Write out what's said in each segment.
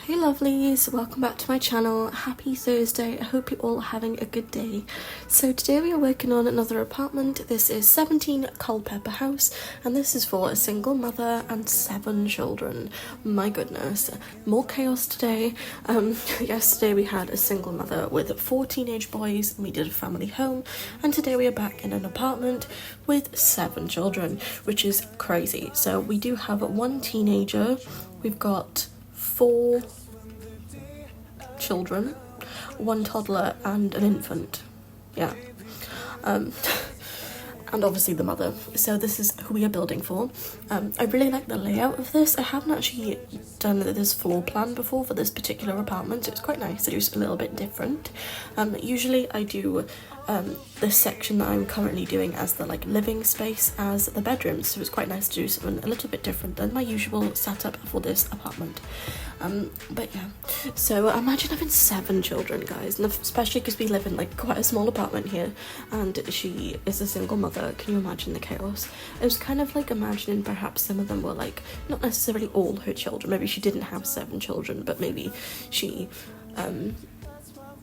Hey lovelies, welcome back to my channel. Happy Thursday. I hope you're all having a good day. So today we are working on another apartment. This is 17 Culpeper House and this is for a single mother and 7 children. My goodness, more chaos today. Yesterday we had a single mother with 4 teenage boys and we did a family home, and today we are back in an apartment with 7 children, which is crazy. So we do have 1 teenager, we've got 4 children, 1 toddler and an infant. Yeah. And obviously the mother. So this is who we are building for. I really like the layout of this. I haven't actually done this floor plan before for this particular apartment, so it's quite nice to do something a little bit different. Usually I do this section that I'm currently doing as the living space as the bedrooms, so it's quite nice to do something a little bit different than my usual setup for this apartment. But yeah, so imagine having 7 children, guys, and especially because we live in quite a small apartment here and she is a single mother. Can you imagine the chaos? It was kind of imagining perhaps some of them were not necessarily all her children. Maybe she didn't have 7 children, but maybe she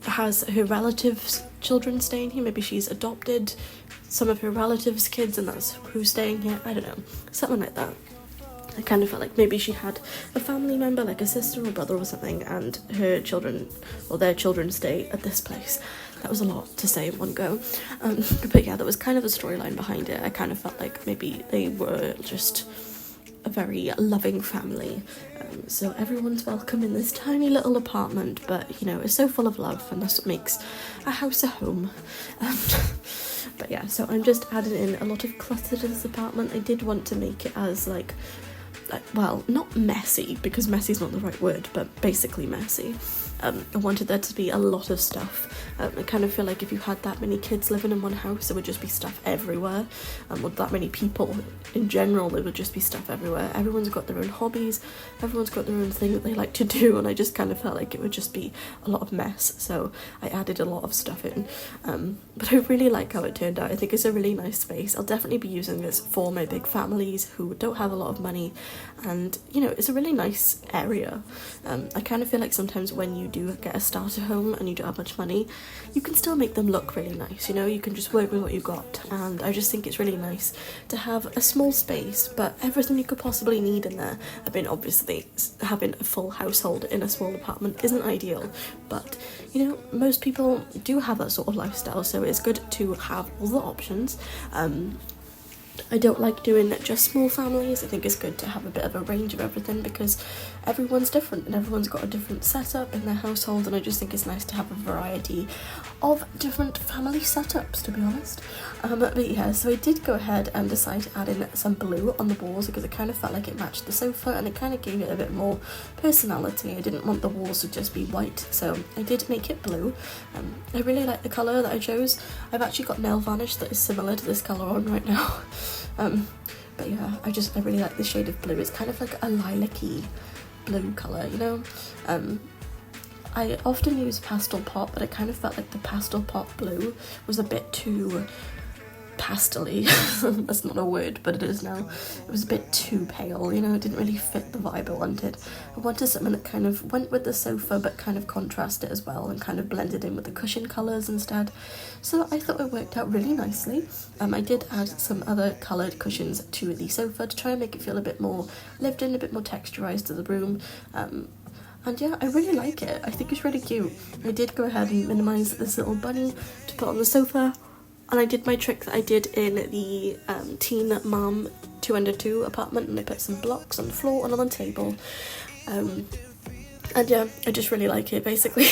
has her relatives' children staying here. Maybe she's adopted some of her relatives' kids and that's who's staying here. I don't know, something like that. I kind of felt like maybe she had a family member, like a sister or brother or something, and her children or their children stay at this place. That was a lot to say in one go. But yeah, that was kind of the storyline behind it. I kind of felt like maybe they were just a very loving family. So everyone's welcome in this tiny little apartment, but you know, it's so full of love and that's what makes a house a home. But yeah, so I'm just adding in a lot of clutter to this apartment. I did want to make it as well, not messy, because messy is not the right word, but basically messy. I wanted there to be a lot of stuff. I kind of feel like if you had that many kids living in one house, there would just be stuff everywhere. With that many people in general, there would just be stuff everywhere. Everyone's got their own hobbies, everyone's got their own thing that they like to do, and I just kind of felt like it would just be a lot of mess, so I added a lot of stuff in. But I really like how it turned out. I think it's a really nice space. I'll definitely be using this for my big families who don't have a lot of money, and you know, it's a really nice area. I kind of feel like sometimes when you do get a starter home and you don't have much money, you can still make them look really nice, you know, you can just work with what you've got, and I just think it's really nice to have a small space but everything you could possibly need in there. I mean, obviously having a full household in a small apartment isn't ideal, but you know, most people do have that sort of lifestyle, so it's good to have all the options. I don't like doing just small families. I think it's good to have a bit of a range of everything because everyone's different and everyone's got a different setup in their household, and I just think it's nice to have a variety of different family setups, to be honest. But yeah, so I did go ahead and decide to add in some blue on the walls because it kind of felt like it matched the sofa and it kind of gave it a bit more personality. I didn't want the walls to just be white, so I did make it blue. I really like the colour that I chose. I've actually got nail varnish that is similar to this colour on right now. But yeah, I really like the shade of blue. It's kind of like a lilac-y blue colour, you know. I often use pastel pop, but I kind of felt like the pastel pop blue was a bit too pastel-y. That's not a word, but it is now. It was a bit too pale, you know, it didn't really fit the vibe I wanted. I wanted something that kind of went with the sofa but kind of contrasted as well and kind of blended in with the cushion colours instead. So I thought it worked out really nicely. I did add some other coloured cushions to the sofa to try and make it feel a bit more lived in, a bit more texturised to the room. And yeah, I really like it. I think it's really cute. I did go ahead and minimise this little bunny to put on the sofa. And I did my trick that I did in the Teen Mom 2 Under 2 apartment, and I put some blocks on the floor and on the table. And yeah, I just really like it, basically.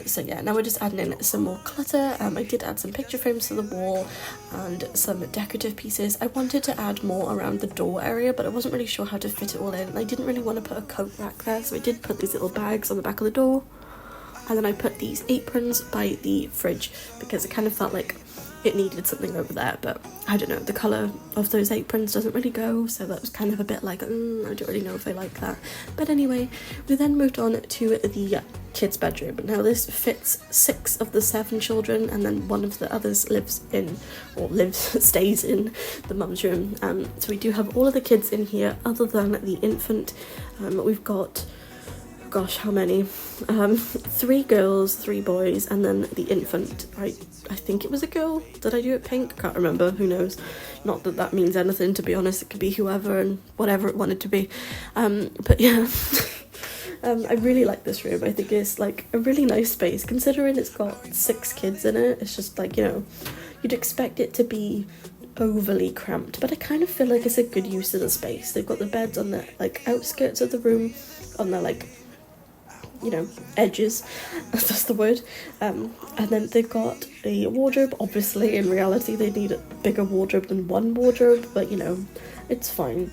So yeah, now we're just adding in some more clutter. I did add some picture frames to the wall and some decorative pieces. I wanted to add more around the door area, but I wasn't really sure how to fit it all in. I didn't really want to put a coat rack there, so I did put these little bags on the back of the door. And then I put these aprons by the fridge because it kind of felt like it needed something over there, but I don't know, the colour of those aprons doesn't really go, so that was kind of a bit like, I don't really know if I like that. But anyway, we then moved on to the kids' bedroom. Now this fits 6 of the 7 children, and then one of the others stays in the mum's room. So we do have all of the kids in here other than the infant. We've got gosh, how many? 3 girls, 3 boys, and then the infant. I think it was a girl. Did I do it pink? Can't remember, who knows. Not that that means anything, to be honest. It could be whoever and whatever it wanted to be. But yeah. I really like this room. I think it's like a really nice space, considering it's got 6 kids in it. It's just like, you know, you'd expect it to be overly cramped, but I kind of feel like it's a good use of the space. They've got the beds on the like outskirts of the room, on the like, you know, edges, that's the word, and then they've got a wardrobe. Obviously in reality they need a bigger wardrobe than one wardrobe, but you know, it's fine.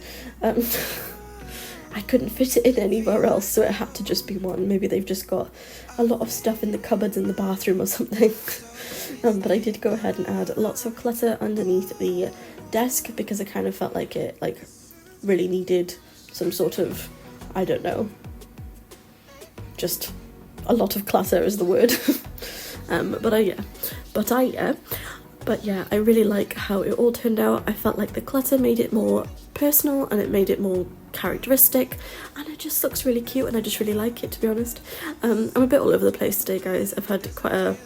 I couldn't fit it in anywhere else, so it had to just be one. Maybe they've just got a lot of stuff in the cupboards in the bathroom or something. But I did go ahead and add lots of clutter underneath the desk, because I kind of felt like it like really needed some sort of, I don't know, just a lot of clutter is the word. But yeah, I really like how it all turned out. I felt like the clutter made it more personal and it made it more characteristic, and it just looks really cute, and I just really like it, to be honest. I'm a bit all over the place today, guys. I've had quite a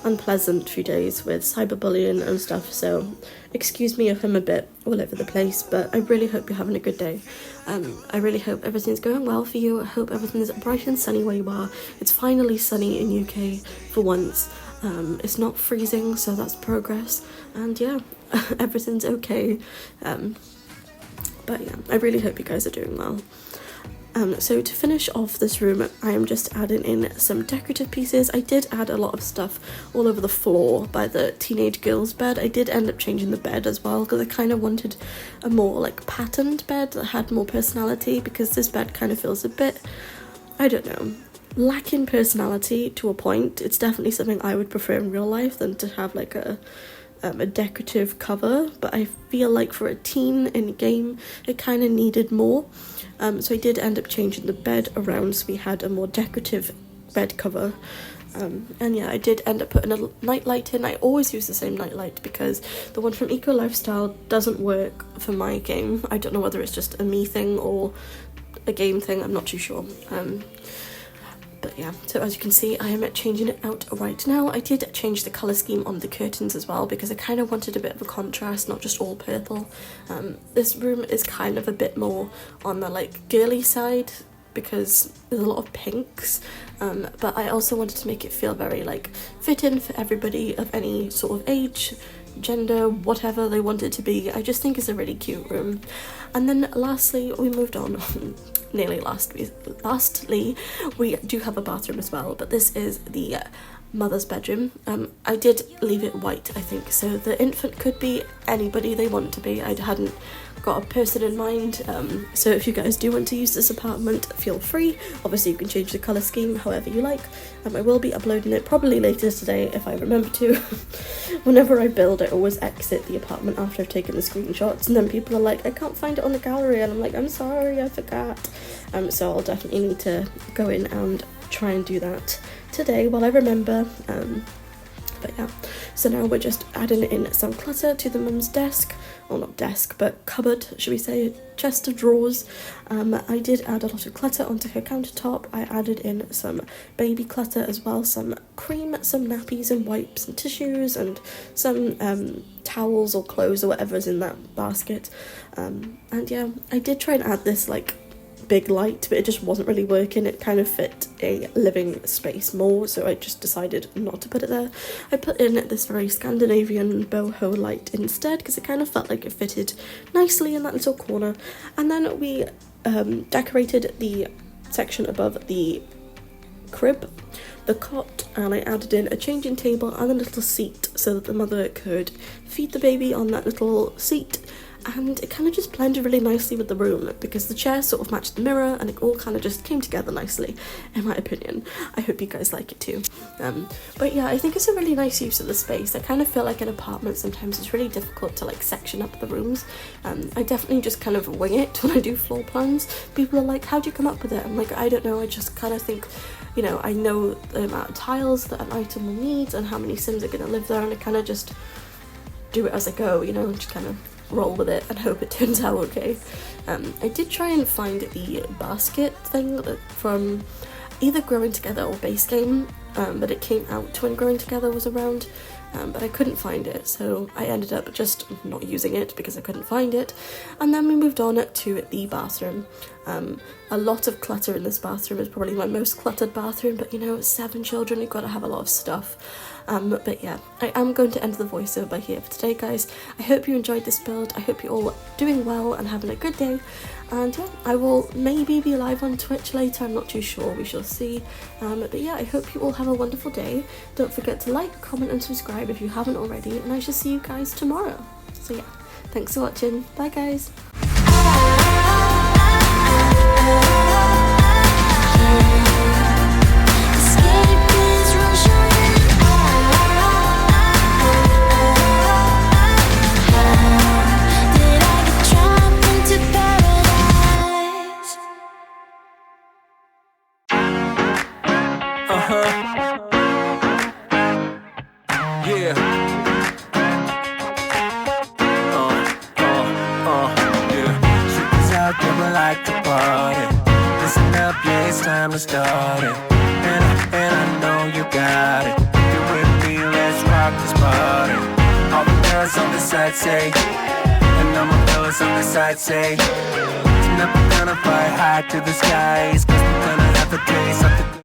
unpleasant few days with cyberbullying and stuff, so excuse me if I'm a bit all over the place, but I really hope you're having a good day. I really hope everything's going well for you. I hope everything's bright and sunny where you are. It's finally sunny in UK for once. It's not freezing, so that's progress, and yeah, everything's okay. But yeah, I really hope you guys are doing well. So to finish off this room, I am just adding in some decorative pieces. I did add a lot of stuff all over the floor by the teenage girl's bed. I did end up changing the bed as well, because I kind of wanted a more like patterned bed that had more personality, because this bed kind of feels a bit, I don't know, lacking personality to a point. It's definitely something I would prefer in real life than to have like a decorative cover, but I feel like for a teen in a game it kind of needed more. So I did end up changing the bed around so we had a more decorative bed cover. And yeah, I did end up putting a nightlight in. I always use the same nightlight because the one from Eco Lifestyle doesn't work for my game. I don't know whether it's just a me thing or a game thing, I'm not too sure. But yeah, so as you can see, I am changing it out right now. I did change the colour scheme on the curtains as well, because I kind of wanted a bit of a contrast, not just all purple. This room is kind of a bit more on the like girly side, because there's a lot of pinks, but I also wanted to make it feel very like fit in for everybody of any sort of age, gender, whatever they want it to be. I just think it's a really cute room. And then lastly, we moved on. Lastly, we do have a bathroom as well, but this is the mother's bedroom. I did leave it white, I think, so the infant could be anybody they want to be. I hadn't got a person in mind, so if you guys do want to use this apartment, feel free. Obviously you can change the colour scheme however you like. I will be uploading it probably later today if I remember to. Whenever I build, I always exit the apartment after I've taken the screenshots, and then people are like, I can't find it on the gallery, and I'm like, I'm sorry, I forgot. So I'll definitely need to go in and try and do that today while I remember. But yeah, so now we're just adding in some clutter to the mum's desk, or not desk, but cupboard, should we say, chest of drawers. I did add a lot of clutter onto her countertop. I added in some baby clutter as well, some cream, some nappies and wipes and tissues, and some towels or clothes or whatever's in that basket. And yeah, I did try and add this like big light, but it just wasn't really working. It kind of fit a living space more, so I just decided not to put it there. I put in this very Scandinavian boho light instead, because it kind of felt like it fitted nicely in that little corner. And then we decorated the section above the crib, the cot, and I added in a changing table and a little seat so that the mother could feed the baby on that little seat. And it kind of just blended really nicely with the room, because the chair sort of matched the mirror, and it all kind of just came together nicely, in my opinion. I hope you guys like it too. But yeah, I think it's a really nice use of the space. I kind of feel like an apartment sometimes it's really difficult to like section up the rooms. I definitely just kind of wing it when I do floor plans. People are like, how do you come up with it? I'm like, I don't know, I just kind of think, you know, I know the amount of tiles that an item will need and how many Sims are going to live there, and I kind of just do it as I go, you know, just kind of roll with it and hope it turns out okay. I did try and find the basket thing from either Growing Together or Base Game, but it came out when Growing Together was around, but I couldn't find it, so I ended up just not using it because I couldn't find it. And then we moved on to the bathroom. A lot of clutter in this bathroom. Is probably my most cluttered bathroom, but you know, it's 7 children, you've got to have a lot of stuff. But yeah, I am going to end the voiceover by here for today, guys. I hope you enjoyed this build. I hope you're all doing well and having a good day. And yeah, I will maybe be live on Twitch later, I'm not too sure, we shall see. But yeah, I hope you all have a wonderful day. Don't forget to like, comment and subscribe if you haven't already, and I shall see you guys tomorrow. So yeah, thanks for watching. Bye guys. Yeah. Yeah. Shit out there, we like to party. Listen up, yeah, it's time to start it. And I know you got it. You with me, let's rock this party. All the girls on the side say, and all my fellas on the side say, tonight we're gonna fly high to the skies, 'cause we're gonna have a taste of the